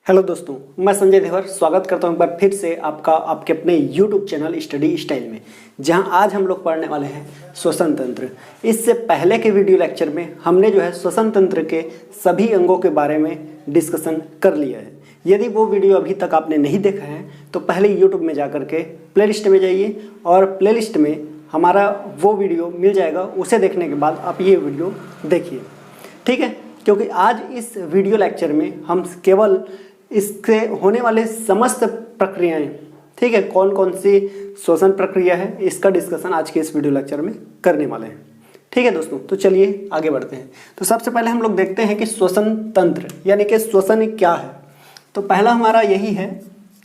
Hello दोस्तों, मैं संजय देवर स्वागत करता हूं एक बार फिर से आपके अपने यूट्यूब चैनल स्टडी स्टाइल में, जहां आज हम लोग पढ़ने वाले हैं श्वसन तंत्र। इससे पहले के वीडियो लेक्चर में हमने जो है श्वसन तंत्र के सभी अंगों के बारे में डिस्कशन कर लिया है। यदि वो वीडियो अभी तक आपने नहीं देखा है तो पहले यूट्यूब में जा करके प्लेलिस्ट में जाइए और प्लेलिस्ट में हमारा वो वीडियो मिल जाएगा। उसे देखने के बाद आप ये वीडियो देखिए, ठीक है। क्योंकि आज इस वीडियो लेक्चर में हम केवल इससे होने वाले समस्त प्रक्रियाएं, ठीक है, कौन कौन सी श्वसन प्रक्रिया है, इसका डिस्कशन आज के इस वीडियो लेक्चर में करने वाले हैं। ठीक है दोस्तों, तो चलिए आगे बढ़ते हैं। तो सबसे पहले हम लोग देखते हैं कि श्वसन तंत्र यानी कि श्वसन क्या है। तो पहला हमारा यही है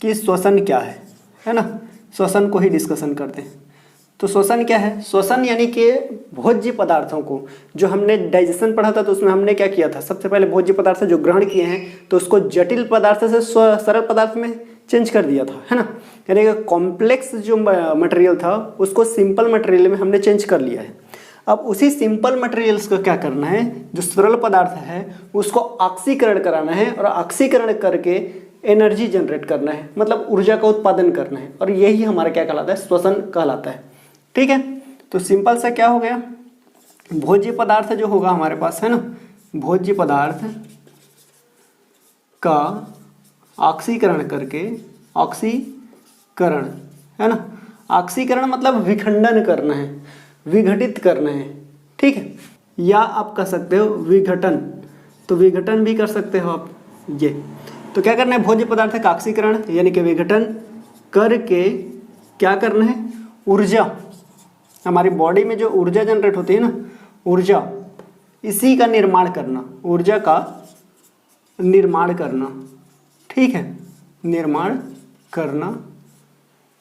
कि श्वसन क्या है ना। श्वसन को ही डिस्कशन करते हैं। तो श्वसन क्या है? श्वसन यानी कि भोज्य पदार्थों को, जो हमने डाइजेशन पढ़ा था तो उसमें हमने क्या किया था, सबसे पहले भोज्य पदार्थ जो ग्रहण किए हैं तो उसको जटिल पदार्थ से सरल पदार्थ में चेंज कर दिया था, है ना। यानी कि कॉम्प्लेक्स जो मटेरियल था उसको सिंपल मटेरियल में हमने चेंज कर लिया है। अब उसी सिंपल मटेरियल्स को क्या करना है, जो सरल पदार्थ है उसको ऑक्सीकरण कराना है और ऑक्सीकरण करके एनर्जी जनरेट करना है, मतलब ऊर्जा का उत्पादन करना है। और यही हमारा क्या कहलाता है, श्वसन कहलाता है। ठीक है, तो सिंपल सा क्या हो गया, भोज्य पदार्थ जो होगा हमारे पास, है ना, भोज्य पदार्थ का ऑक्सीकरण करके, ऑक्सीकरण, है ना, ऑक्सीकरण मतलब विखंडन करना है, विघटित करना है, ठीक है। या आप कह सकते हो विघटन, तो विघटन भी कर सकते हो आप। ये तो क्या करना है, भोज्य पदार्थ का ऑक्सीकरण यानी कि विघटन करके क्या करना है, ऊर्जा, हमारी बॉडी में जो ऊर्जा जनरेट होती है ना, ऊर्जा, इसी का निर्माण करना, ऊर्जा का निर्माण करना, ठीक है, निर्माण करना,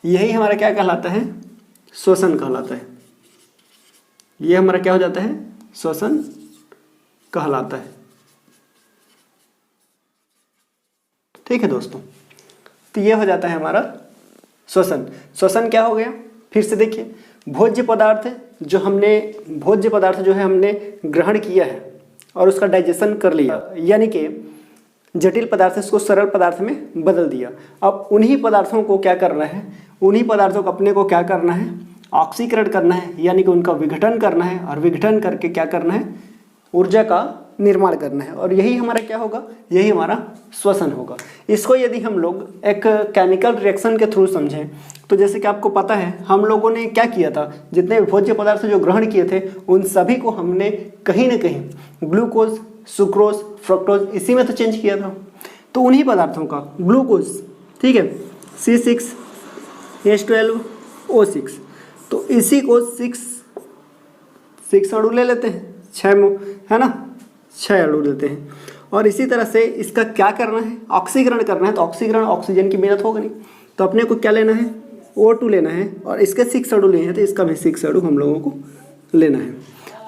यही हमारा क्या कहलाता है, श्वसन कहलाता है। यह हमारा क्या हो जाता है, श्वसन कहलाता है। ठीक है दोस्तों, तो यह हो जाता है हमारा श्वसन। श्वसन क्या हो गया, फिर से देखिए, भोज्य पदार्थ जो है हमने ग्रहण किया है और उसका डाइजेशन कर लिया, यानी कि जटिल पदार्थ उसको सरल पदार्थ में बदल दिया। अब उन्हीं पदार्थों को क्या करना है, उन्हीं पदार्थों को अपने को क्या करना है, ऑक्सीकरण करना है, यानी कि उनका विघटन करना है और विघटन करके क्या करना है, ऊर्जा का निर्माण करना है। और यही हमारा क्या होगा, यही हमारा श्वसन होगा। इसको यदि हम लोग एक केमिकल रिएक्शन के थ्रू समझें तो जैसे कि आपको पता है हम लोगों ने क्या किया था, जितने भोज्य पदार्थ जो ग्रहण किए थे उन सभी को हमने कहीं ना कहीं ग्लूकोज, सुक्रोज, फ्रक्टोज इसी में तो चेंज किया था। तो उन्हीं पदार्थों का ग्लूकोज, ठीक है, C6H12O6, तो इसी को 6 अणु ले लेते हैं, 6 है ना, 6 अणु लेते हैं। और इसी तरह से इसका क्या करना है, ऑक्सीकरण करना है। तो ऑक्सीकरण ऑक्सीजन की मेहनत होगा नहीं, तो अपने को क्या लेना है, O2 लेना है। और इसके 6 अणु लिए हैं तो इसका भी 6 अणु हम लोगों को लेना है।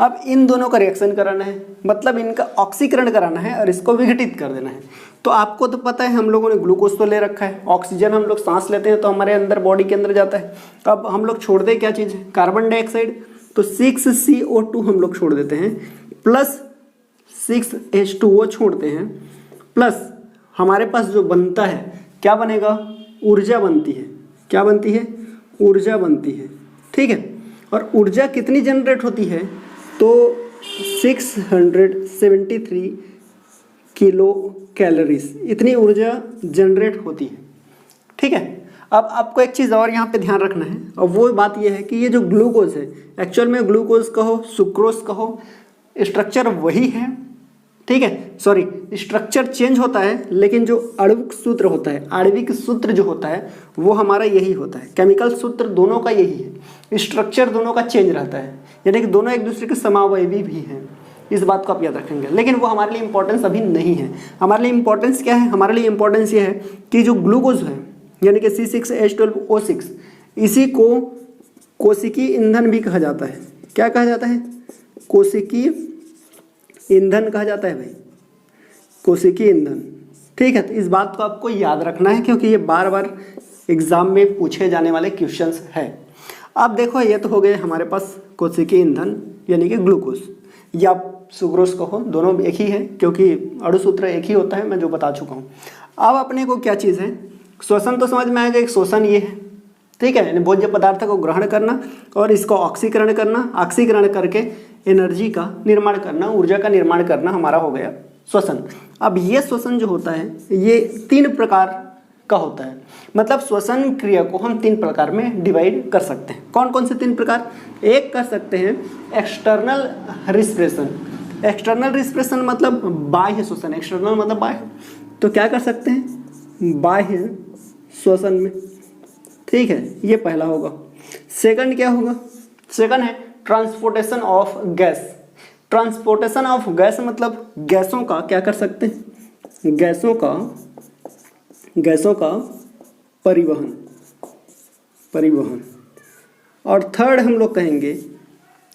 अब इन दोनों का रिएक्शन कराना है, मतलब इनका ऑक्सीकरण कराना है और इसको विघटित कर देना है। तो आपको तो पता है हम लोगों ने ग्लूकोज तो ले रखा है, ऑक्सीजन हम लोग सांस लेते हैं तो हमारे अंदर बॉडी के अंदर जाता है। अब हम लोग छोड़ दें क्या चीज़ है, कार्बन डाइऑक्साइड, तो 6CO2 हम लोग छोड़ देते हैं, प्लस 6H2O छोड़ते हैं, प्लस हमारे पास जो बनता है क्या बनेगा, ऊर्जा बनती है। क्या बनती है, ऊर्जा बनती है, ठीक है। और ऊर्जा कितनी जनरेट होती है, तो 673 किलो कैलोरीज, इतनी ऊर्जा जनरेट होती है, ठीक है। अब आपको एक चीज़ और यहाँ पे ध्यान रखना है, और वो बात ये है कि ये जो ग्लूकोज है, एक्चुअल में ग्लूकोज कहो, सुक्रोज कहो, स्ट्रक्चर वही है, ठीक है। सॉरी, स्ट्रक्चर चेंज होता है लेकिन जो आणविक सूत्र होता है, आणविक सूत्र जो होता है वो हमारा यही होता है। केमिकल सूत्र दोनों का यही है, स्ट्रक्चर दोनों का चेंज रहता है, यानी कि दोनों एक दूसरे के समावयवी भी हैं। इस बात को आप याद रखेंगे, लेकिन वो हमारे लिए इंपॉर्टेंस अभी नहीं है। हमारे लिए इंपॉर्टेंस क्या है, हमारे लिए इंपॉर्टेंस ये है कि जो ग्लूकोज है यानी कि C6H12O6, इसी को कोशिकीय ईंधन भी कहा जाता है। क्या कहा जाता है, कोशिकीय ईंधन कहा जाता है भाई, कोशिकीय ईंधन, ठीक है। तो इस बात को आपको याद रखना है क्योंकि ये बार बार एग्जाम में पूछे जाने वाले क्वेश्चंस है। अब देखो, ये तो हो गए हमारे पास कोशिकीय ईंधन यानी कि ग्लूकोज, या सुक्रोज कहो, दोनों एक ही है क्योंकि अणुसूत्र एक ही होता है, मैं जो बता चुका हूँ। अब अपने को क्या चीज़ है, श्वसन तो समझ में आएगा, एक श्वसन ये है, ठीक है, यानी भोज्य पदार्थ को ग्रहण करना और इसको ऑक्सीकरण करना, ऑक्सीकरण करके एनर्जी का निर्माण करना, ऊर्जा का निर्माण करना हमारा हो गया श्वसन। अब ये श्वसन जो होता है ये 3 प्रकार का होता है, मतलब श्वसन क्रिया को हम 3 प्रकार में डिवाइड कर सकते हैं। कौन कौन से 3 प्रकार? एक कर सकते हैं एक्सटर्नल रिस्पिरेशन। एक्सटर्नल रिस्पिरेशन मतलब बाह्य श्वसन, एक्सटर्नल मतलब बाह्य, तो क्या कर सकते हैं बाह्य श्वसन में, ठीक है, ये पहला होगा। सेकंड क्या होगा? सेकंड है transportation of gas. Transportation of gas मतलब गैसों का क्या कर सकते हैं, गैसों का परिवहन। और थर्ड हम लोग कहेंगे,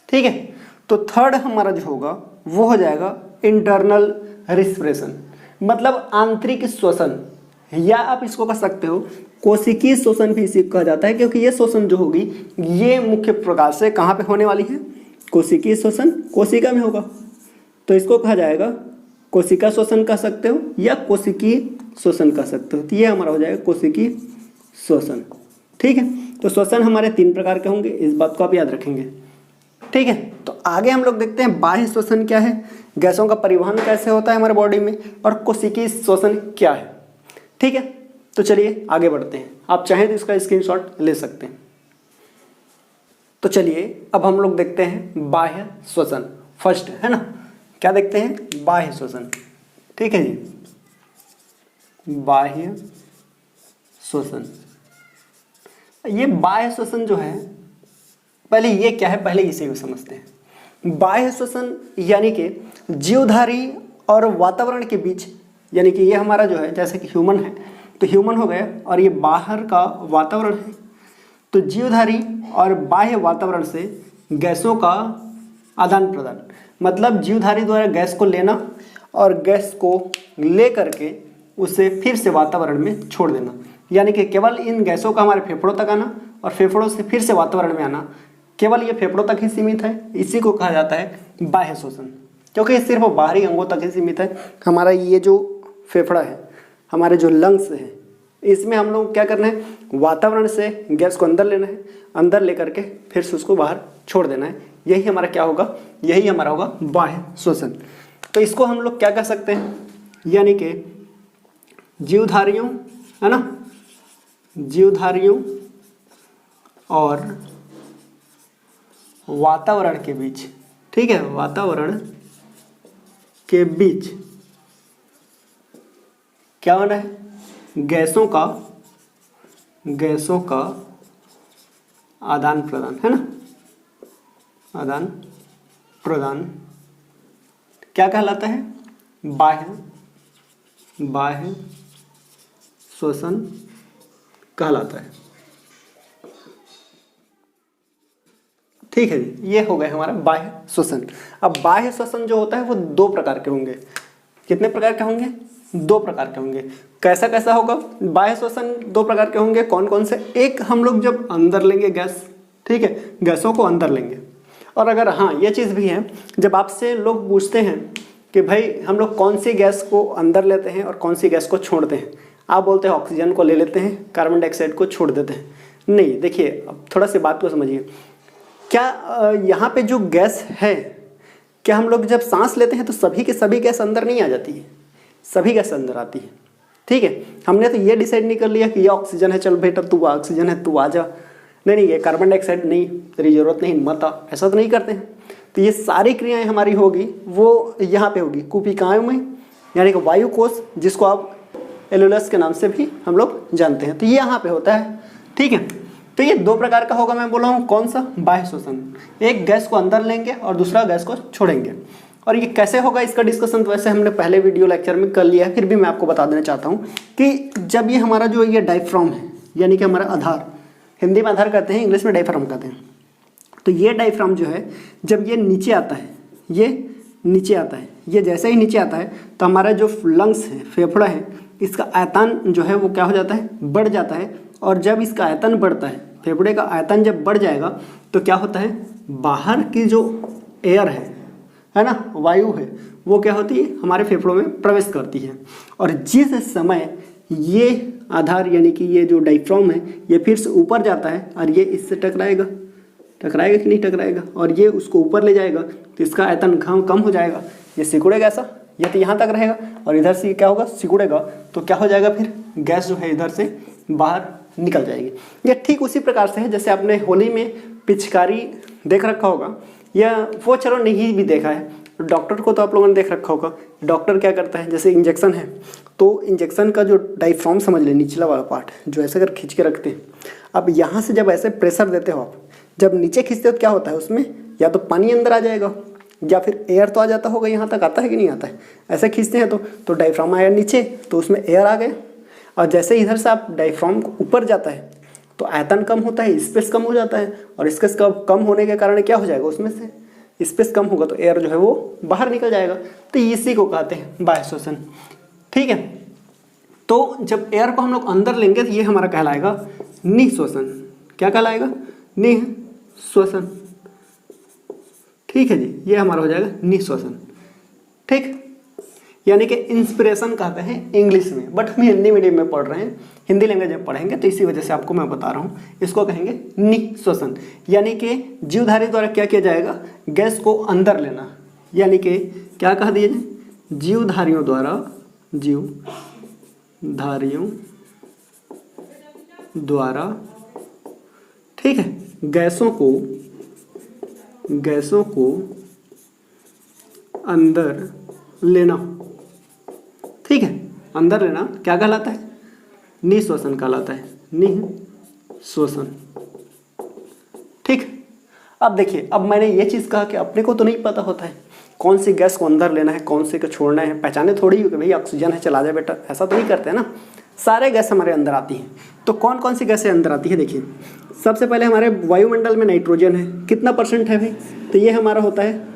ठीक है, तो थर्ड हमारा जो होगा वो हो जाएगा इंटरनल रिस्पिरेशन, मतलब आंतरिक श्वसन, या आप इसको कह सकते हो कोशिकीय श्वसन भी इसी कहा जाता है, क्योंकि ये श्वसन जो होगी ये मुख्य प्रकार से कहाँ पे होने वाली है, कोशिकीय श्वसन, कोशिका में होगा, तो इसको कहा जाएगा कोशिका श्वसन कह सकते हो या कोशिकीय श्वसन कह सकते हो। तो ये हमारा हो जाएगा कोशिकीय श्वसन, ठीक है। तो श्वसन हमारे 3 प्रकार के होंगे, इस बात को आप याद रखेंगे, ठीक है। तो आगे हम लोग देखते हैं बाह्य श्वसन क्या है, गैसों का परिवहन कैसे होता है हमारे बॉडी में, और कोशिकीय श्वसन क्या है, ठीक है। तो चलिए आगे बढ़ते हैं, आप चाहें तो इसका स्क्रीनशॉट ले सकते हैं। तो चलिए अब हम लोग देखते हैं बाह्य श्वसन, फर्स्ट है ना, क्या देखते हैं बाह्य श्वसन, ठीक है जी, बाह्य श्वसन। ये बाह्य श्वसन जो है, पहले ये क्या है, पहले इसे भी समझते हैं। बाह्य श्वसन यानी कि जीवधारी और वातावरण के बीच, यानी कि ये हमारा जो है जैसे कि ह्यूमन है, तो ह्यूमन हो गया और ये बाहर का वातावरण है, तो जीवधारी और बाह्य वातावरण से गैसों का आदान प्रदान, मतलब जीवधारी द्वारा गैस को लेना और गैस को ले करके उसे फिर से वातावरण में छोड़ देना, यानी कि केवल इन गैसों का हमारे फेफड़ों तक आना और फेफड़ों से फिर से वातावरण में आना, केवल ये फेफड़ों तक ही सीमित है, इसी को कहा जाता है बाह्य श्वसन, क्योंकि ये सिर्फ बाहरी अंगों तक ही सीमित है। हमारा ये जो फेफड़ा है, हमारे जो लंग्स है, इसमें हम लोग क्या करना है, वातावरण से गैस को अंदर लेना है, अंदर लेकर के फिर से उसको बाहर छोड़ देना है, यही हमारा क्या होगा, यही हमारा होगा बाह्य श्वसन। तो इसको हम लोग क्या कह सकते हैं, यानी कि जीवधारियों, है ना, जीवधारियों और वातावरण के बीच, ठीक है, वातावरण के बीच क्या होना है, गैसों का आदान प्रदान, है ना, आदान प्रदान क्या कहलाता है, बाह्य श्वसन कहलाता है, ठीक है जी। ये हो गया हमारा बाह्य श्वसन। अब बाह्य श्वसन जो होता है वो 2 प्रकार के होंगे। कितने प्रकार के होंगे? 2 प्रकार के होंगे। कैसा कैसा होगा बाह्य श्वसन? 2 प्रकार के होंगे। कौन कौन से? एक, हम लोग जब अंदर लेंगे गैस, ठीक है, गैसों को अंदर लेंगे, और अगर हाँ ये चीज़ भी है, जब आपसे लोग पूछते हैं कि भाई हम लोग कौन सी गैस को अंदर लेते हैं और कौन सी गैस को छोड़ते हैं, आप बोलते हैं ऑक्सीजन को ले लेते हैं, कार्बन डाइऑक्साइड को छोड़ देते हैं। नहीं, देखिए अब थोड़ा सी बात को समझिए, क्या यहाँ पे जो गैस है, क्या हम लोग जब सांस लेते हैं तो सभी के सभी गैस अंदर नहीं आ जाती है? सभी गैस अंदर आती है, ठीक है। हमने तो ये डिसाइड नहीं कर लिया कि ये ऑक्सीजन है, चल बेटा तू ऑक्सीजन है तू आ जा, नहीं ये कार्बन डाइऑक्साइड नहीं, तेरी जरूरत नहीं मत आ, ऐसा तो नहीं करते हैं। तो ये सारी क्रियाएं हमारी होगी वो यहाँ पे होगी कुपिकाओं में, यानी कि वायु कोश, जिसको आप एलुलस के नाम से भी हम लोग जानते हैं, तो ये यहाँ पे होता है, ठीक है। तो ये 2 प्रकार का होगा, मैं बोला हूँ कौन सा? बाह्य श्वसन। एक गैस को अंदर लेंगे और दूसरा गैस को छोड़ेंगे। और ये कैसे होगा इसका डिस्कशन तो वैसे हमने पहले वीडियो लेक्चर में कर लिया है, फिर भी मैं आपको बता देना चाहता हूँ कि जब ये हमारा जो ये डायफ्राम है, यानी कि हमारा आधार, हिंदी में आधार कहते हैं, इंग्लिश में डायफ्राम कहते हैं, तो ये डायफ्राम जो है जब ये नीचे आता है, ये नीचे आता है, ये जैसे ही नीचे आता है तो हमारा जो लंग्स है, फेफड़ा है, इसका आयतन जो है वो क्या हो जाता है? बढ़ जाता है। और जब इसका आयतन बढ़ता है, फेफड़े का आयतन जब बढ़ जाएगा तो क्या होता है? बाहर की जो एयर है है ना, वायु है, वो क्या होती है हमारे फेफड़ों में प्रवेश करती है। और जिस समय ये आधार यानी कि ये जो डायफ्राम है ये फिर से ऊपर जाता है और ये इससे टकराएगा कि नहीं टकराएगा, और ये उसको ऊपर ले जाएगा तो इसका आयतन कम हो जाएगा, ये सिकुड़ेगा ऐसा, ये तो यहाँ तक रहेगा और इधर से क्या होगा सिकुड़ेगा, तो क्या हो जाएगा फिर गैस जो है इधर से बाहर निकल जाएगी। ये ठीक उसी प्रकार से है जैसे आपने होली में पिचकारी देख रखा होगा, या वो चलो नहीं भी देखा है, डॉक्टर को तो आप लोगों ने देख रखा होगा। डॉक्टर क्या करता है, जैसे इंजेक्शन है तो इंजेक्शन का जो डायफ्राम समझ ले, निचला वाला पार्ट जो ऐसे कर खींच के रखते हैं, अब यहाँ से जब ऐसे प्रेशर देते हो आप, जब नीचे खींचते हो तो क्या होता है उसमें या तो पानी अंदर आ जाएगा या फिर एयर तो आ जाता होगा, यहाँ तक आता है कि नहीं आता है, ऐसे खींचते हैं तो डायफ्राम आया नीचे तो उसमें एयर आ गया, और जैसे इधर से आप डायफ्राम को ऊपर जाता है तो आयतन कम होता है, स्पेस कम हो जाता है, और स्पेस कम होने के कारण क्या हो जाएगा, उसमें से स्पेस कम होगा तो एयर जो है वो बाहर निकल जाएगा, तो इसी को कहते हैं बाह्य श्वसन। ठीक है, तो जब एयर को हम लोग अंदर लेंगे तो ये हमारा कहलाएगा निःश्वसन। क्या कहलाएगा, निःश्वसन। ठीक है जी, ये हमारा हो जाएगा निःश्वसन। ठीक, यानी कि इंस्पिरेशन कहते हैं इंग्लिश में, बट हम हिंदी मीडियम में पढ़ रहे हैं, हिंदी लैंग्वेज में पढ़ेंगे तो इसी वजह से आपको मैं बता रहा हूँ, इसको कहेंगे निःश्वसन। यानी कि जीवधारी द्वारा क्या किया जाएगा, गैस को अंदर लेना, यानी कि क्या कह दिए जाए, जीवधारियों द्वारा ठीक है गैसों को अंदर लेना। ठीक है, अंदर लेना क्या कहलाता है, निःश्वसन कहलाता है, निःश्वसन। ठीक, अब देखिए, अब मैंने ये चीज़ कहा कि अपने को तो नहीं पता होता है कौन सी गैस को अंदर लेना है कौन से को छोड़ना है, पहचाने थोड़ी हो कि भाई ऑक्सीजन है चला जाए बेटा, ऐसा तो नहीं करते हैं ना, सारे गैस हमारे अंदर आती हैं। तो कौन कौन सी गैसें अंदर आती है, देखिए सबसे पहले हमारे वायुमंडल में नाइट्रोजन है, कितना परसेंट है भाई, तो ये हमारा होता है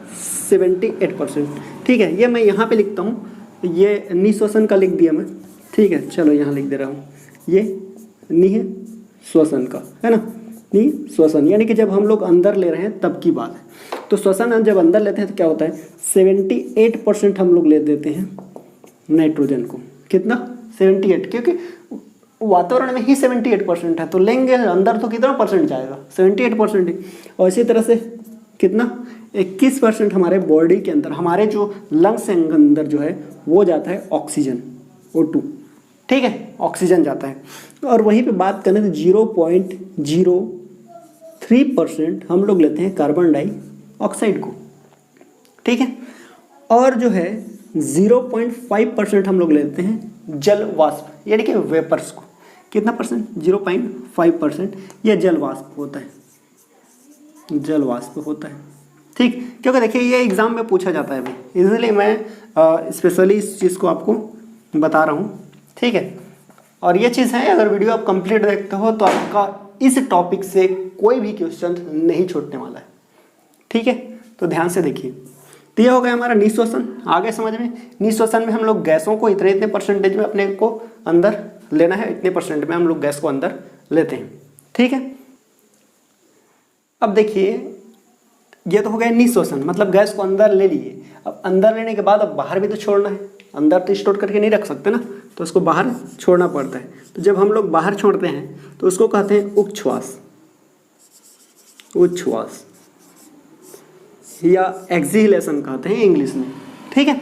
78%। ठीक है, ये मैं यहाँ पे लिखता हूँ, ये निःश्वसन का लिख दिया मैं। ठीक है, चलो यहाँ लिख दे रहा हूँ, ये निःश्वसन का है ना, निःश्वसन यानी कि जब हम लोग अंदर ले रहे हैं तब की बात है। तो श्वसन जब अंदर लेते हैं तो क्या होता है, 78% हम लोग ले देते हैं नाइट्रोजन को। कितना, 78, क्योंकि वातावरण में ही 78% है, तो लेंगे अंदर तो कितना परसेंट जाएगा, 78% ही। और इसी तरह से कितना, 21% हमारे बॉडी के अंदर, हमारे जो लंग्स के अंदर जो है वो जाता है ऑक्सीजन, O2। ठीक है, ऑक्सीजन जाता है। और वहीं पे बात करें तो 0.03% हम लोग लेते हैं कार्बन डाइऑक्साइड को। ठीक है, और जो है 0.5% हम लोग लेते हैं जल वाष्प यानी कि वेपर्स को। कितना परसेंट, 0.5% ये जल वाष्प होता है, जल वाष्प होता है। ठीक, क्योंकि देखिए ये एग्जाम में पूछा जाता है भाई, इसलिए मैं स्पेशली इस चीज़ को आपको बता रहा हूँ। ठीक है, और ये चीज़ है, अगर वीडियो आप कंप्लीट देखते हो तो आपका इस टॉपिक से कोई भी क्वेश्चन नहीं छूटने वाला है। ठीक है, तो ध्यान से देखिए। तो ये हो गया हमारा निःश्वसन, आगे समझ में। निःश्वसन में हम लोग गैसों को इतने परसेंटेज में अपने को अंदर लेना है, इतने परसेंट में हम लोग गैस को अंदर लेते हैं। ठीक है, अब देखिए ये तो हो गया निःश्वसन, मतलब गैस को अंदर ले लिए। अब अंदर लेने के बाद अब बाहर भी तो छोड़ना है, अंदर तो स्टोर करके नहीं रख सकते ना, तो उसको बाहर छोड़ना पड़ता है। तो जब हम लोग बाहर छोड़ते हैं तो उसको कहते हैं उच्छ्वास, उच्छ्वास या एक्सहेलेशन कहते हैं इंग्लिश में। ठीक है,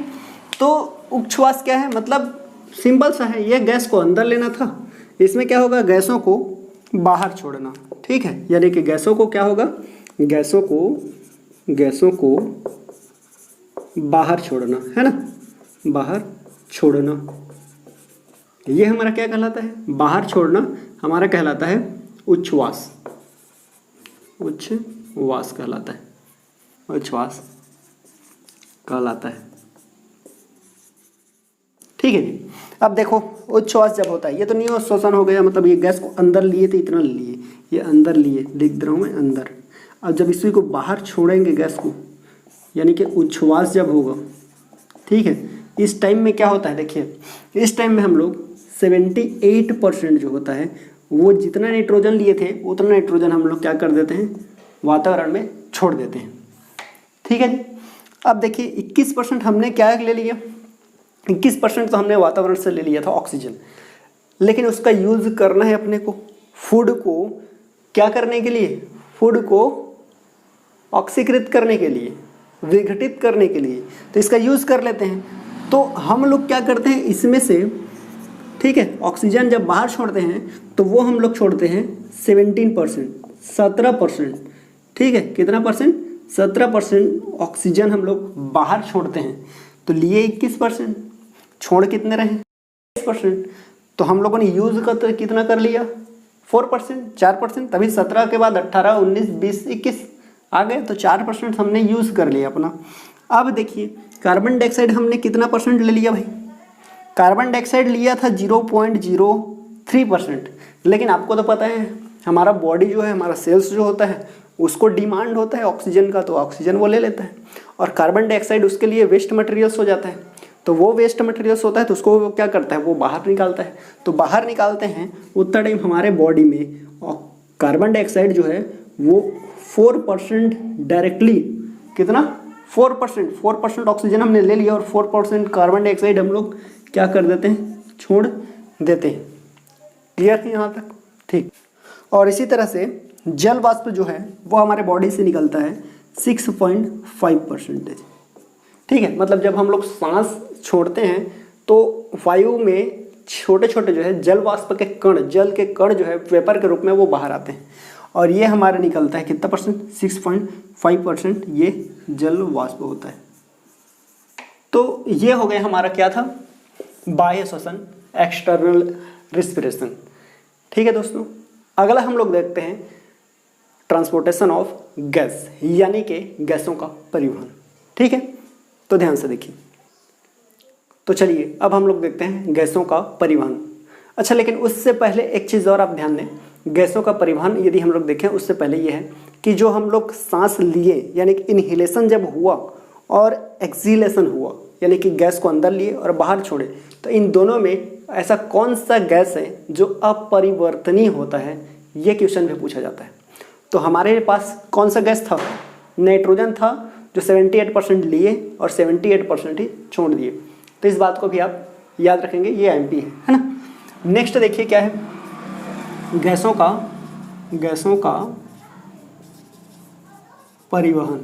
तो उच्छ्वास क्या है, मतलब सिंपल सा है, ये गैस को अंदर लेना था, इसमें क्या होगा, गैसों को बाहर छोड़ना। ठीक है, यानी कि गैसों को क्या होगा, गैसों को बाहर छोड़ना है ना, बाहर छोड़ना, ये हमारा क्या कहलाता है, बाहर छोड़ना हमारा कहलाता है उच्छ्वास, उच्छ्वास कहलाता है, उच्छ्वास कहलाता है। ठीक है जी, अब देखो उच्छ्वास जब होता है, ये तो निःश्वसन हो गया, मतलब ये गैस को अंदर लिए तो इतना लिए, ये अंदर लिए, लिख दे रहा हूँ मैं अंदर। अब जब इसी को बाहर छोड़ेंगे गैस को, यानी कि उच्छ्वास जब होगा, ठीक है, इस टाइम में क्या होता है, देखिए इस टाइम में हम लोग 78% जो होता है वो जितना नाइट्रोजन लिए थे उतना नाइट्रोजन हम लोग क्या कर देते हैं, वातावरण में छोड़ देते हैं। ठीक है जी, अब देखिए 21% हमने क्या ले लिया, 21% तो हमने वातावरण से ले लिया था ऑक्सीजन, लेकिन उसका यूज करना है अपने को फूड को क्या करने के लिए, फूड को ऑक्सीकृत करने के लिए, विघटित करने के लिए, तो इसका यूज कर लेते हैं। तो हम लोग क्या करते हैं इसमें से, ठीक है, ऑक्सीजन जब बाहर छोड़ते हैं तो वो हम लोग छोड़ते हैं 17%, 17%, ठीक है, कितना परसेंट, 17% ऑक्सीजन हम लोग बाहर छोड़ते हैं। तो लिए 21%, छोड़ कितने रहे 20%, तो हम लोगों ने यूज कर कितना कर लिया 4%, 4%, तभी 17 के बाद 18, 19, 20, 21 आ गए, तो 4% हमने यूज कर लिया अपना। अब देखिए कार्बन डाइऑक्साइड हमने कितना परसेंट ले लिया भाई, कार्बन डाइऑक्साइड लिया था 0.03%, लेकिन आपको तो पता है हमारा बॉडी जो है, हमारा सेल्स जो होता है उसको डिमांड होता है ऑक्सीजन का, तो ऑक्सीजन वो ले लेता है, और कार्बन डाइऑक्साइड उसके लिए वेस्ट मटेरियल्स हो जाता है। तो वो वेस्ट मटेरियल्स होता है तो उसको वो क्या करता है, वो बाहर निकालता है। तो बाहर निकालते हैं उतना टाइम हमारे बॉडी में कार्बन डाइऑक्साइड जो है वो 4% डायरेक्टली, कितना 4% ऑक्सीजन हमने ले लिया और 4% कार्बन डाइऑक्साइड हम लोग क्या कर देते हैं, छोड़ देते हैं। क्लियर है यहाँ तक, ठीक। और इसी तरह से जल वाष्प जो है वो हमारे बॉडी से निकलता है 6.5%, ठीक है। मतलब जब हम लोग सांस छोड़ते हैं तो वायु में छोटे छोटे जो है जल वाष्प के कण, जल के कण जो है वेपर के रूप में वो बाहर आते हैं, और ये हमारा निकलता है कितना परसेंट, 6.5% ये जल वाष्प होता है। तो ये हो गया हमारा क्या था, बाह्य श्वसन, एक्सटर्नल रिस्पिरेशन, ठीक है दोस्तों। अगला हम लोग देखते हैं ट्रांसपोर्टेशन ऑफ गैस, यानी कि गैसों का परिवहन, ठीक है। तो ध्यान से देखिए, तो चलिए अब हम लोग देखते हैं गैसों का परिवहन। अच्छा, लेकिन उससे पहले एक चीज़ और आप ध्यान दें, गैसों का परिवहन यदि हम लोग देखें उससे पहले ये है कि जो हम लोग सांस लिए, यानी कि इनहेलेशन जब हुआ और एक्सीलेशन हुआ, यानी कि गैस को अंदर लिए और बाहर छोड़े, तो इन दोनों में ऐसा कौन सा गैस है जो अपरिवर्तनीय होता है, ये क्वेश्चन भी पूछा जाता है। तो हमारे पास कौन सा गैस था, नाइट्रोजन था, जो 78% लिए और 78% ही छोड़ दिए। तो इस बात को भी आप याद रखेंगे, ये एमपी है ना। नेक्स्ट देखिए क्या है, गैसों का परिवहन।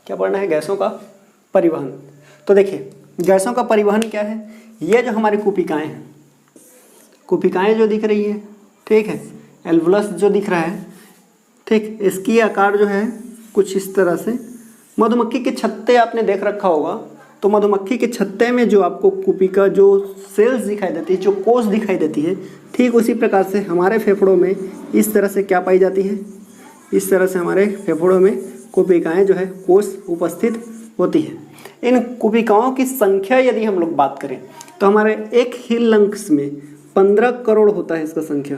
क्या पढ़ना है, गैसों का परिवहन। तो देखिए गैसों का परिवहन क्या है, ये जो हमारी कुपिकाएं हैं, कुपिकाएं जो दिख रही है, ठीक है, एल्वुलस जो दिख रहा है, ठीक, इसकी आकार जो है कुछ इस तरह से, मधुमक्खी के छत्ते आपने देख रखा होगा, तो मधुमक्खी के छत्ते में जो आपको कुपिका जो सेल्स दिखाई देती है, जो कोश दिखाई देती है, ठीक उसी प्रकार से हमारे फेफड़ों में इस तरह से क्या पाई जाती है, इस तरह से हमारे फेफड़ों में कुपिकाएं जो है कोश उपस्थित होती है। इन कुपिकाओं की संख्या यदि हम लोग बात करें तो हमारे एक ही लंग्स में 15 करोड़ होता है इसका संख्या,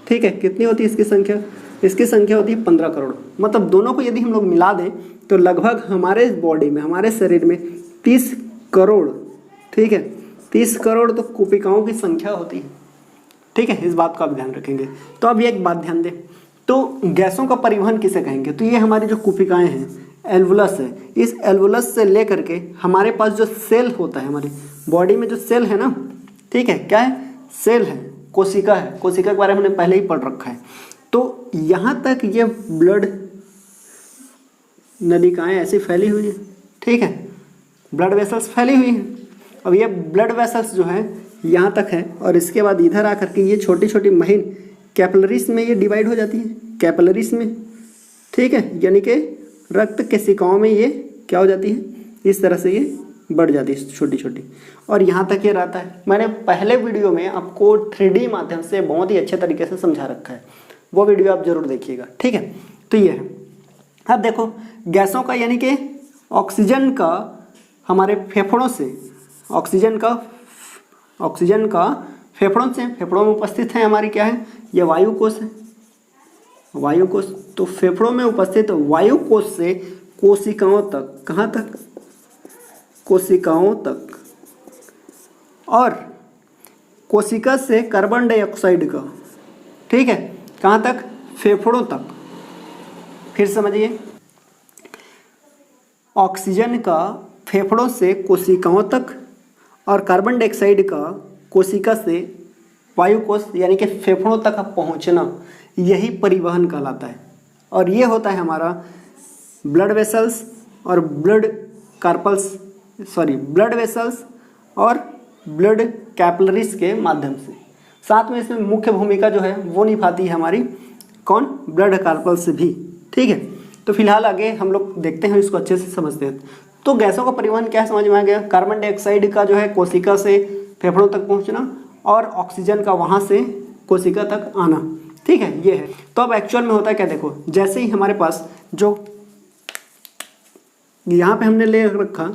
ठीक है। कितनी होती है इसकी संख्या, इसकी संख्या होती है 15 करोड़। मतलब दोनों को यदि हम लोग मिला दें तो लगभग हमारे बॉडी में, हमारे शरीर में 30 करोड़, ठीक है, 30 करोड़ तो कुपिकाओं की संख्या होती है, ठीक है। इस बात का आप ध्यान रखेंगे। तो अब एक बात ध्यान दें, तो गैसों का परिवहन किसे कहेंगे, तो ये हमारी जो कुपिकाएं हैं, एल्वुलस है, इस एल्वुलस से लेकर के हमारे पास जो सेल होता है, हमारी बॉडी में जो सेल है ना, ठीक है, क्या है, सेल है, कोशिका है, कोशिका के बारे में हमने पहले ही पढ़ रखा है। तो यहाँ तक ये ब्लड नलिकाएं ऐसी फैली हुई है, ठीक है, ब्लड वेसल्स फैली हुई हैं। अब ये ब्लड वेसल्स जो है यहाँ तक है, और इसके बाद इधर आकर के ये छोटी छोटी महीन कैपिलरीज में ये डिवाइड हो जाती है, कैपिलरीज में, ठीक है, यानी कि रक्त केशिकाओं में ये क्या हो जाती है, इस तरह से ये बढ़ जाती है छोटी छोटी, और यहाँ तक ये रहता है। मैंने पहले वीडियो में आपको 3D माध्यम से बहुत ही अच्छे तरीके से समझा रखा है, वो वीडियो आप जरूर देखिएगा, ठीक है। तो ये है। अब देखो गैसों का, यानी कि ऑक्सीजन का हमारे फेफड़ों से, ऑक्सीजन का फेफड़ों से, फेफड़ों में उपस्थित है हमारी क्या है, ये वायु कोश है, वायु कोश। तो फेफड़ों में उपस्थित वायु कोश से कोशिकाओं तक, कहाँ तक, कोशिकाओं तक, और कोशिका से कार्बन डाइऑक्साइड का, ठीक है, कहाँ तक, फेफड़ों तक, फिर समझिए, ऑक्सीजन का फेफड़ों से कोशिकाओं तक और कार्बन डाइऑक्साइड का कोशिका से वायु कोश यानी कि फेफड़ों तक पहुंचना, यही परिवहन कहलाता है। और ये होता है हमारा ब्लड वेसल्स और ब्लड वेसल्स और ब्लड कैपिलरीज के माध्यम से। साथ में इसमें मुख्य भूमिका जो है वो निभाती है हमारी कौन, ब्लड कार्पल्स भी। ठीक है, तो फिलहाल आगे हम लोग देखते हैं, इसको अच्छे से समझते हैं। तो गैसों का परिवहन क्या समझ में आ गया, कार्बन डाइऑक्साइड का जो है कोशिका से फेफड़ों तक पहुंचना और ऑक्सीजन का वहां से कोशिका तक आना। ठीक है, ये है। तो अब एक्चुअल में होता है क्या, देखो जैसे ही हमारे पास जो यहाँ पे हमने ले रखा,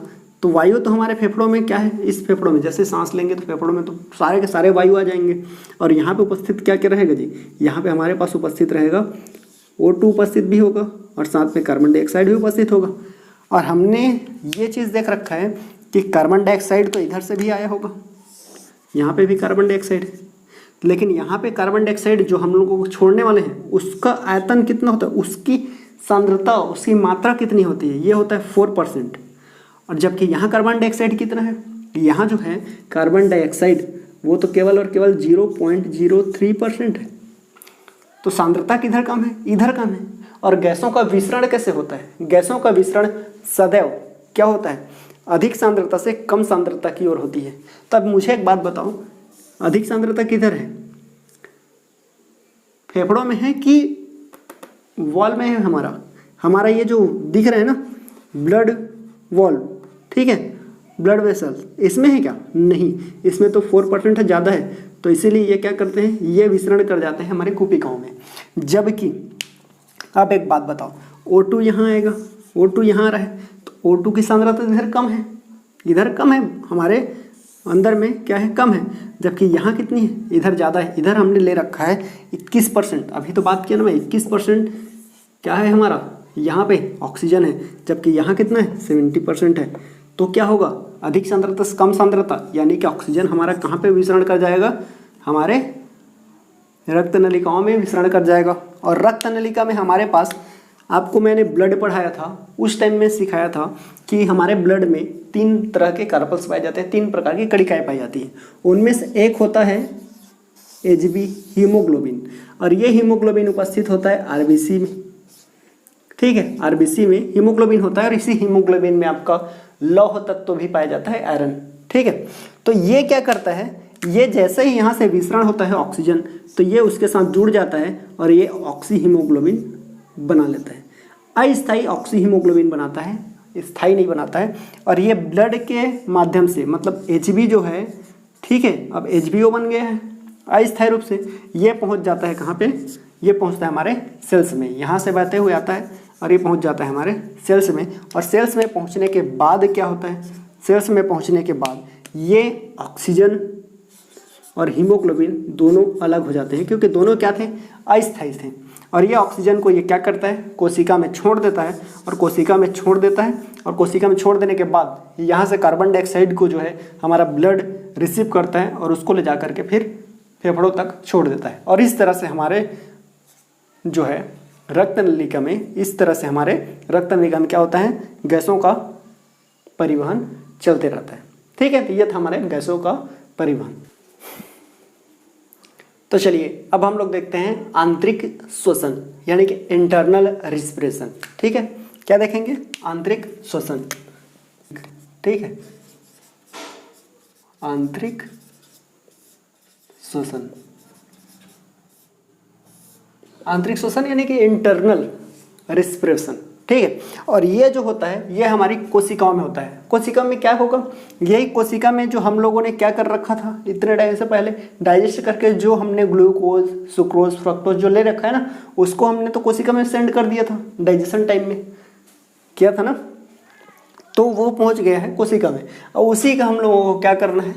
तो वायु तो हमारे फेफड़ों में क्या है, इस फेफड़ों में जैसे सांस लेंगे तो फेफड़ों में तो सारे के सारे वायु आ जाएंगे। और यहाँ पे उपस्थित क्या क्या रहेगा जी, यहाँ पे हमारे पास उपस्थित रहेगा O2 उपस्थित भी होगा और साथ में कार्बन डाइऑक्साइड भी उपस्थित होगा। और हमने ये चीज़ देख रखा है कि कार्बन डाइऑक्साइड तो इधर से भी आया होगा, यहाँ पे भी कार्बन डाइऑक्साइड है, लेकिन यहाँ पे कार्बन डाइऑक्साइड जो हम लोगों को छोड़ने वाले हैं उसका आयतन कितना होता है, उसकी सांद्रता, उसकी मात्रा कितनी होती है, ये होता है 4%। और जबकि यहाँ कार्बन डाइऑक्साइड कितना है, यहाँ जो है कार्बन डाइऑक्साइड वो तो केवल और केवल 0.03% है। तो सांद्रता किधर कम है, इधर कम है। और गैसों का विसरण कैसे होता है, गैसों का विसरण सदैव क्या होता है, अधिक सांद्रता से कम सांद्रता की ओर होती है। तब मुझे एक बात बताओ, अधिक सांद्रता किधर है, फेफड़ों में है कि वॉल में है, हमारा ये जो दिख रहा है ना ब्लड वॉल, ठीक है, ब्लड वेसल्स, इसमें है क्या, नहीं, इसमें तो 4% है, ज़्यादा है। तो इसीलिए ये क्या करते हैं, ये विसरण कर जाते हैं हमारे कुपिकाओं में। जबकि अब एक बात बताओ, O2 यहाँ आएगा, O2 यहाँ आ रहा है, तो O2 की सांद्रता इधर कम है, इधर कम है, हमारे अंदर में क्या है, कम है। जबकि यहाँ कितनी है, इधर ज़्यादा है। इधर हमने ले रखा है 21%, अभी तो बात किया ना मैं, 21% क्या है हमारा, यहाँ पे ऑक्सीजन है, जबकि यहाँ कितना है, 70% है। तो क्या होगा, अधिक सांद्रता से कम सांद्रता, यानी कि ऑक्सीजन हमारा कहाँ पे विसरण कर जाएगा, हमारे रक्त नलिकाओं में विसरण कर जाएगा। और रक्त नलिका में हमारे पास, आपको मैंने ब्लड पढ़ाया था, उस टाइम में सिखाया था कि हमारे ब्लड में 3 तरह के कार्पल्स पाए जाते हैं, 3 प्रकार की कणिकाएँ पाई जाती हैं। उनमें से एक होता है Hb, हीमोग्लोबिन, और ये हीमोग्लोबिन उपस्थित होता है आरबीसी में। ठीक है, आरबीसी में हीमोग्लोबिन होता है, और इसी हीमोग्लोबिन में आपका लौह तत्व भी पाया जाता है, आयरन। ठीक है, तो ये क्या करता है, ये जैसे ही यहाँ से विसरण होता है ऑक्सीजन, तो ये उसके साथ जुड़ जाता है और ये ऑक्सी हीमोग्लोबिन बना लेता है। अस्थायी ऑक्सी हीमोग्लोबिन बनाता है, स्थायी नहीं बनाता है। और ये ब्लड के माध्यम से, मतलब Hb जो है, ठीक है, अब HBO बन गया है अस्थायी रूप से, ये पहुँच जाता है कहाँ पे, ये पहुँचता है हमारे सेल्स में, यहाँ से बहते हुए आता है और ये पहुँच जाता है हमारे सेल्स में। और सेल्स में पहुँचने के बाद क्या होता है, सेल्स में पहुँचने के बाद ये ऑक्सीजन और हीमोग्लोबिन दोनों अलग हो जाते हैं, क्योंकि दोनों क्या थे, अस्थायी थे। और ये ऑक्सीजन को ये क्या करता है, कोशिका में छोड़ देता है, और कोशिका में छोड़ देता है, और कोशिका में छोड़ देने के बाद यहाँ से कार्बन डाइऑक्साइड को जो है हमारा ब्लड रिसीव करता है और उसको ले जा करके फिर फेफड़ों तक छोड़ देता है। और इस तरह से हमारे जो है रक्त नलिका में, इस तरह से हमारे रक्त नलिका में क्या होता है, गैसों का परिवहन चलते रहता है। ठीक है, तो ये था हमारे गैसों का परिवहन। तो चलिए अब हम लोग देखते हैं आंतरिक श्वसन, यानी कि इंटरनल रिस्पिरेशन। ठीक है, क्या देखेंगे, आंतरिक श्वसन। ठीक है, आंतरिक श्वसन, आंतरिक श्वसन यानी कि इंटरनल रिस्पिरेशन। ठीक है, और ये जो होता है ये हमारी कोशिकाओं में होता है। कोशिका में क्या होगा, यही कोशिका में जो हम लोगों ने क्या कर रखा था इतने टाइम से पहले, डाइजेस्ट करके जो हमने ग्लूकोज, सुक्रोज, फ्रक्टोज जो ले रखा है ना, उसको हमने तो कोशिका में सेंड कर दिया था, डाइजेशन टाइम में किया था ना, तो वो पहुंच गया है कोशिका में। और उसी का हम लोगों को क्या करना है,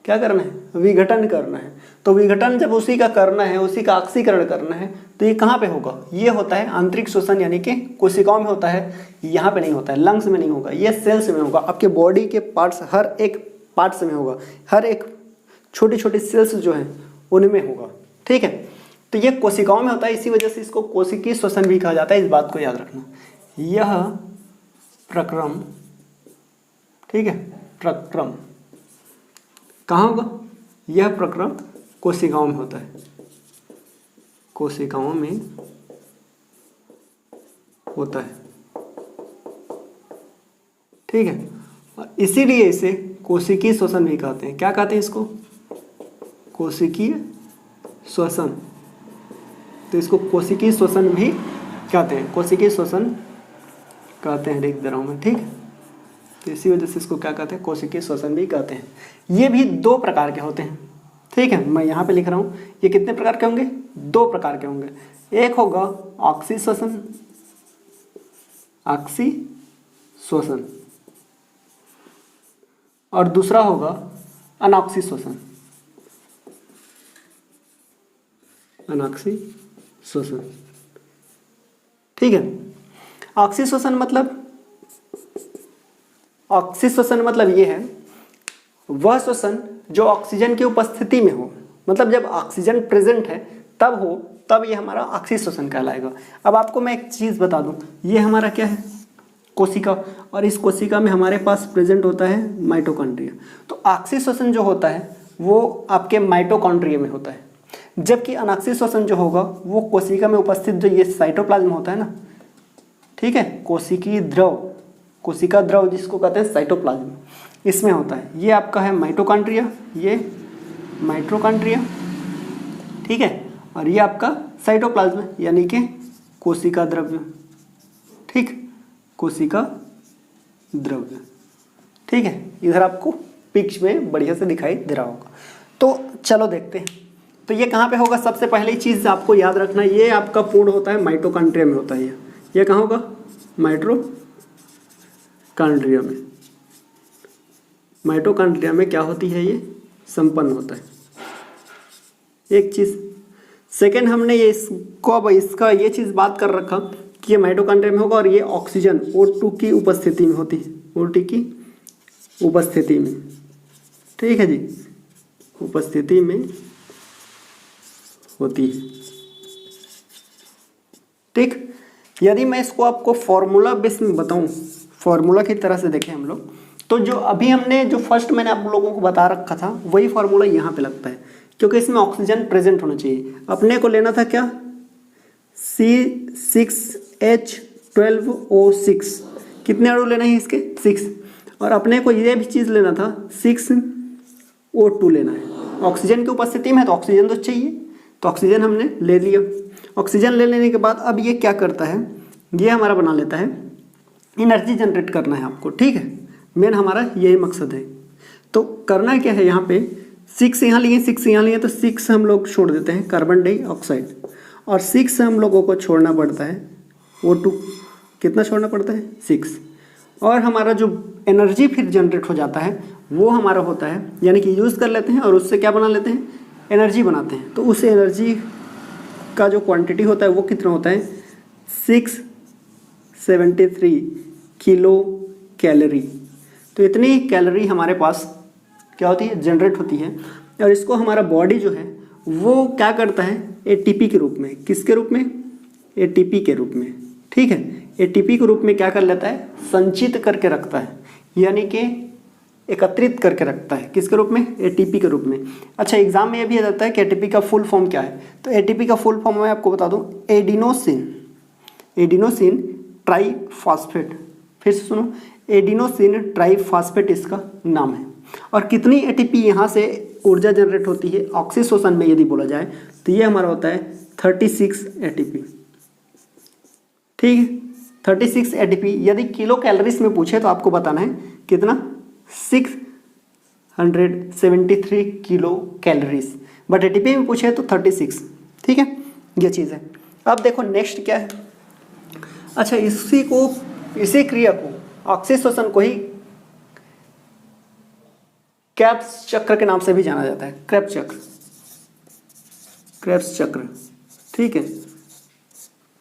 क्या करना है, विघटन करना है। तो विघटन जब उसी का करना है, उसी का ऑक्सीकरण करना है, तो ये कहाँ पे होगा, ये होता है आंतरिक श्वसन, यानी कि कोशिकाओं में होता है, यहाँ पे नहीं होता है, लंग्स में नहीं होगा, ये सेल्स में होगा। आपके बॉडी के पार्ट्स, हर एक पार्ट्स में होगा, हर एक छोटी छोटी सेल्स जो हैं उनमें होगा। ठीक है, तो ये कोशिकाओं में होता है, इसी वजह से इसको कोशिकीय श्वसन भी कहा जाता है, इस बात को याद रखना। यह प्रक्रम, ठीक है, प्रक्रम कहाँ होगा? यह प्रक्रम कोशिकाओं में होता है, कोशिकाओं में होता है, ठीक है। और इसीलिए इसे कोशिकीय श्वसन भी कहते हैं। क्या कहते हैं इसको? कोशिकीय श्वसन। तो इसको कोशिकीय श्वसन भी कहते हैं, कोशिकीय श्वसन कहते हैं, लिख दे रहा हूँ मैं, ठीक है। तो इसी वजह से इसको क्या कहते हैं? कोशिकीय श्वसन भी कहते हैं। ये भी 2 प्रकार के होते हैं, ठीक है। मैं यहाँ पे लिख रहा हूँ, ये कितने प्रकार के होंगे? 2 प्रकार के होंगे। एक होगा ऑक्सी श्वसन, ऑक्सी श्वसन, और दूसरा होगा अनॉक्सी श्वसन, अनॉक्सी श्वसन, ठीक है। ऑक्सी श्वसन मतलब, ऑक्सी श्वसन मतलब ये है वह श्वसन जो ऑक्सीजन की उपस्थिति में हो, मतलब जब ऑक्सीजन प्रेजेंट है तब हो, तब ये हमारा ऑक्सी श्वसन कहलाएगा। अब आपको मैं एक चीज़ बता दूं, ये हमारा क्या है? कोशिका, और इस कोशिका में हमारे पास प्रेजेंट होता है माइटोकॉन्ड्रिया। तो ऑक्सी श्वसन जो होता है वो आपके माइटोकॉन्ड्रिया में होता है, जबकि अनॉक्सी श्वसन जो होगा वो कोशिका में उपस्थित जो ये साइटोप्लाज्म होता है ना, ठीक है, कोशिकीय द्रव, कोशिका द्रव जिसको कहते हैं साइटोप्लाज्म, इसमें होता है। ये आपका है माइटोकॉन्ड्रिया, ये माइटोकॉन्ड्रिया, ठीक है, और ये आपका साइटोप्लाज्म यानी कि कोशिका द्रव्य, ठीक, कोशिका द्रव्य, ठीक है। इधर आपको पिक्च में बढ़िया से दिखाई दे रहा होगा। तो चलो देखते हैं, तो ये कहाँ पे होगा? सबसे पहली चीज़ आपको याद रखना, ये आपका पूर्ण होता है माइटोकॉन्ड्रिया में होता है। ये कहाँ होगा? माइटोकॉन्ड्रिया में। माइटोकॉन्ड्रिया में क्या होती है? ये संपन्न होता है। एक चीज़, सेकेंड, हमने ये इसको अब इसका ये चीज़ बात कर रखा कि ये माइटोकॉन्ड्रिया में होगा और ये ऑक्सीजन O2 की उपस्थिति में होती है, O2 की उपस्थिति में, ठीक है जी, उपस्थिति में होती है, ठीक। यदि मैं इसको आपको फॉर्मूला बेस में बताऊं, फॉर्मूला की तरह से देखें हम लोग, तो जो अभी हमने जो फर्स्ट मैंने आप लोगों को बता रखा था वही फॉर्मूला यहाँ पे लगता है, क्योंकि इसमें ऑक्सीजन प्रेजेंट होना चाहिए। अपने को लेना था क्या? C6H12O6, कितने अणु लेना है इसके? 6। और अपने को ये भी चीज़ लेना था 6O2 लेना है। ऑक्सीजन की उपस्थिति में है तो ऑक्सीजन तो चाहिए, तो ऑक्सीजन हमने ले लिया। ऑक्सीजन ले लेने के बाद अब ये क्या करता है? ये हमारा बना लेता है, एनर्जी जनरेट करना है आपको, ठीक है, मेन हमारा यही मकसद है। तो करना क्या है, यहाँ पे 6 यहाँ लिए, 6 यहाँ लिए, तो 6 हम लोग छोड़ देते हैं, कार्बन डाइऑक्साइड, और 6 हम लोगों को छोड़ना पड़ता है O2, कितना छोड़ना पड़ता है? 6। और हमारा जो एनर्जी फिर जनरेट हो जाता है वो हमारा होता है, यानी कि यूज़ कर लेते हैं और उससे क्या बना लेते हैं? एनर्जी बनाते हैं। तो उस एनर्जी का जो क्वांटिटी होता है वो कितना होता है? 673 किलो कैलोरी। तो इतनी कैलोरी हमारे पास क्या होती है? जनरेट होती है। और इसको हमारा बॉडी जो है वो क्या करता है? एटीपी के रूप में। किसके रूप में? एटीपी के रूप में, ठीक है। एटीपी के रूप में क्या कर लेता है? संचित करके रखता है, यानी कि एकत्रित करके रखता है। किसके रूप में? एटीपी के रूप में। अच्छा, एग्जाम में ये भी आ जाता है कि एटीपी का फुल फॉर्म क्या है। तो एटीपी का फुल फॉर्म मैं आपको बता दूं, एडिनोसिन, एडिनोसिन ट्राईफॉस्फेट। फिर से सुनो, एडिनोसिन ट्राईफॉस्फेट इसका नाम है। और कितनी एटीपी यहाँ से ऊर्जा जनरेट होती है ऑक्सीशोषण में यदि बोला जाए तो ये हमारा होता है 36 एटीपी, ठीक है। 36 एटीपी यदि किलो कैलोरीज में पूछे तो आपको बताना है कितना? 673 किलो कैलोरीज, बट एटीपी में पूछे तो 36, ठीक है। ये चीज़ है। अब देखो नेक्स्ट क्या है। अच्छा, इसी क्रिया को, ऑक्सीशोषण को ही क्रेब्स चक्र के नाम से भी जाना जाता है। क्रेब्स चक्र, क्रेब्स चक्र, ठीक है,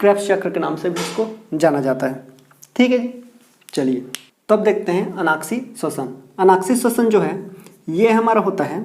क्रेब्स चक्र के नाम से भी इसको जाना जाता है, ठीक है जी। चलिए तब देखते हैं अनाक्सी श्वसन। अनाक्सी श्वसन जो है ये हमारा होता है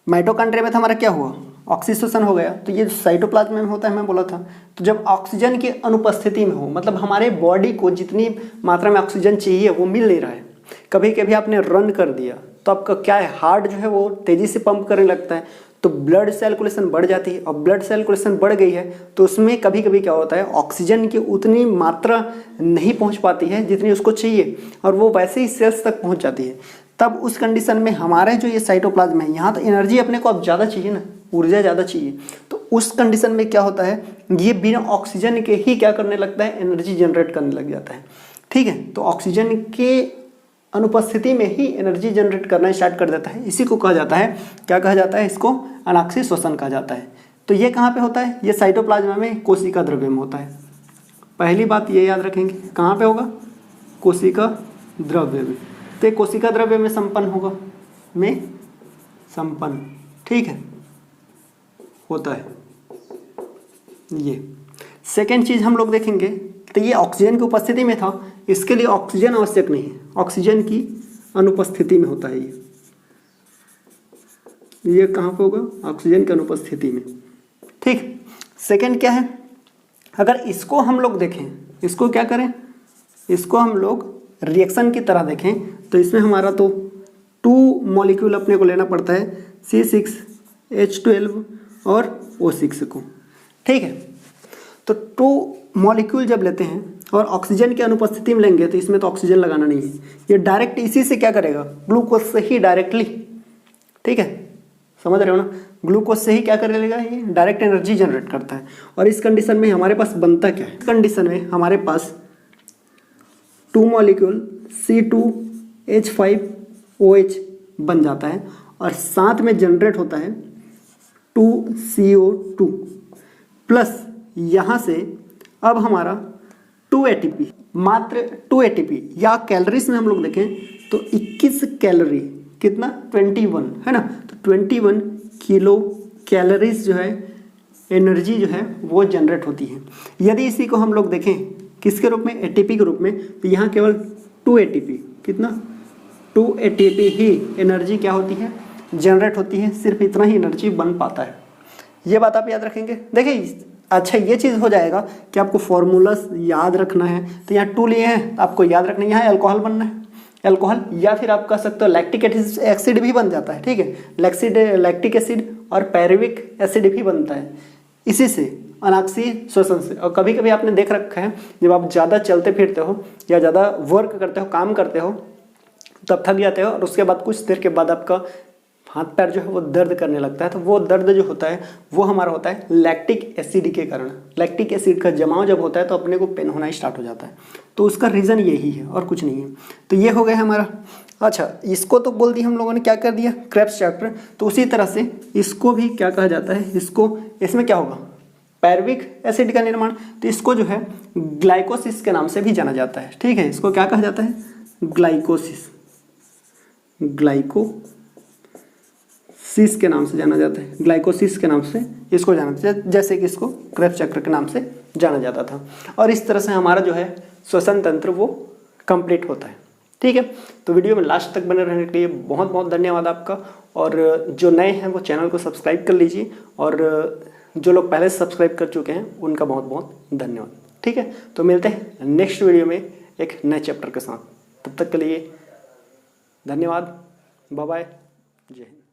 माइटोकॉन्ड्रिया में। तो हमारा क्या हुआ? ऑक्सीजन हो गया, तो ये साइटोप्लाज्म में होता है मैं बोला था। तो जब ऑक्सीजन की अनुपस्थिति में हो, मतलब हमारे बॉडी को जितनी मात्रा में ऑक्सीजन चाहिए वो मिल नहीं रहा है, कभी कभी आपने रन कर दिया तो आपका क्या है, हार्ट जो है वो तेज़ी से पंप करने लगता है, तो ब्लड सर्कुलेशन बढ़ जाती है। और ब्लड सर्कुलेशन बढ़ गई है तो उसमें कभी कभी क्या होता है, ऑक्सीजन की उतनी मात्रा नहीं पहुंच पाती है जितनी उसको चाहिए, और वो वैसे ही सेल्स तक पहुंच जाती है। तब उस कंडीशन में हमारे जो ये साइटोप्लाज्म है, यहाँ तो एनर्जी अपने को अब ज़्यादा चाहिए ना, ऊर्जा ज़्यादा चाहिए, तो उस कंडीशन में क्या होता है, ये बिना ऑक्सीजन के ही क्या करने लगता है, एनर्जी जनरेट करने लग जाता है। ठीक है, तो ऑक्सीजन के अनुपस्थिति में ही एनर्जी जनरेट करना स्टार्ट कर देता है। इसी को कहा जाता है, क्या कहा जाता है, इसको अनाक्षी श्वसन कहा जाता है। तो ये कहाँ पे होता है, ये साइटोप्लाज्म में कोशिका द्रव्य में होता है। पहली बात ये याद रखेंगे, कहाँ पे होगा, कोशिका द्रव्य में। तो कोशिका द्रव्य में संपन्न होगा, में संपन्न, ठीक है, होता है ये। सेकेंड चीज हम लोग देखेंगे, तो ये ऑक्सीजन की उपस्थिति में था, इसके लिए ऑक्सीजन आवश्यक नहीं है, ऑक्सीजन की अनुपस्थिति में होता है ये कहाँ पे होगा, ऑक्सीजन की अनुपस्थिति में। ठीक, सेकेंड क्या है, अगर इसको हम लोग देखें, इसको क्या करें, इसको हम लोग रिएक्शन की तरह देखें, तो इसमें हमारा तो 2 मॉलिक्यूल अपने को लेना पड़ता है, C6H12 और O6 को। ठीक है, तो 2 मॉलिक्यूल जब लेते हैं और ऑक्सीजन की अनुपस्थिति में लेंगे, तो इसमें तो ऑक्सीजन लगाना नहीं है, ये डायरेक्ट इसी से क्या करेगा, ग्लूकोज से ही डायरेक्टली, ठीक है, समझ रहे हो ना, ग्लूकोज से ही क्या कर लेगा, ये डायरेक्ट एनर्जी जनरेट करता है। और इस कंडीशन में हमारे पास बनता क्या है, कंडीशन में हमारे पास 2 मॉलिक्यूल C2H5OH बन जाता है, और साथ में जनरेट होता है 2CO2 प्लस यहाँ से अब हमारा 2 ATP, मात्र 2 ATP, या कैलोरीज में हम लोग देखें तो 21 कैलोरी, कितना, 21 है ना, तो 21 किलो कैलोरीज जो है, एनर्जी जो है वो जनरेट होती है। यदि इसी को हम लोग देखें किसके रूप में, ATP के रूप में, तो यहाँ केवल 2 ATP, कितना, 2 ATP ही एनर्जी क्या होती है, जनरेट होती है, सिर्फ इतना ही एनर्जी बन पाता है। ये बात आप याद रखेंगे। देखिए अच्छा, ये चीज़ हो जाएगा कि आपको फॉर्मूलास याद रखना है, तो यहाँ 2 लिए हैं, आपको याद रखना है, यहाँ अल्कोहल बनना है, अल्कोहल, या फिर आप कह सकते हो लैक्टिक एसिड भी बन जाता है। ठीक है, लैक्टिक एसिड और पैरुविक एसिड भी बनता है इसी से, अनाक्षी श्वसन से। और कभी कभी आपने देख रखा है, जब आप ज़्यादा चलते फिरते हो या ज़्यादा वर्क करते हो, काम करते हो, तब थक जाते हो, और उसके बाद कुछ देर के बाद आपका हाथ पैर जो है वो दर्द करने लगता है, तो वो दर्द जो होता है वो हमारा होता है लैक्टिक एसिड के कारण। लैक्टिक एसिड का जमाव जब होता है तो अपने को पेन होना स्टार्ट हो जाता है, तो उसका रीज़न यही है और कुछ नहीं है। तो ये हो गया हमारा। अच्छा, इसको तो बोल दिया हम लोगों ने, क्या कर दिया, क्रेब्स चैप्टर। तो उसी तरह से इसको भी क्या कहा जाता है, इसको, इसमें क्या होगा, पैरुविक एसिड का निर्माण, तो इसको जो है ग्लाइकोसिस के नाम से भी जाना जाता है। ठीक है, इसको क्या कहा जाता है, ग्लाइकोसिस, ग्लाइकोसिस के नाम से जाना जाता है, ग्लाइकोसिस के नाम से इसको जाना जाता है, जैसे कि इसको क्रेब्स चक्र के नाम से जाना जाता था। और इस तरह से हमारा जो है श्वसन तंत्र वो कंप्लीट होता है। ठीक है, तो वीडियो में लास्ट तक बने रहने के लिए बहुत बहुत धन्यवाद आपका। और जो नए हैं वो चैनल को सब्सक्राइब कर लीजिए, और जो लोग पहले सब्सक्राइब कर चुके हैं उनका बहुत बहुत धन्यवाद। ठीक है, तो मिलते हैं नेक्स्ट वीडियो में एक नए चैप्टर के साथ। तब तक के लिए धन्यवाद, बाय बाय, जय हिंद।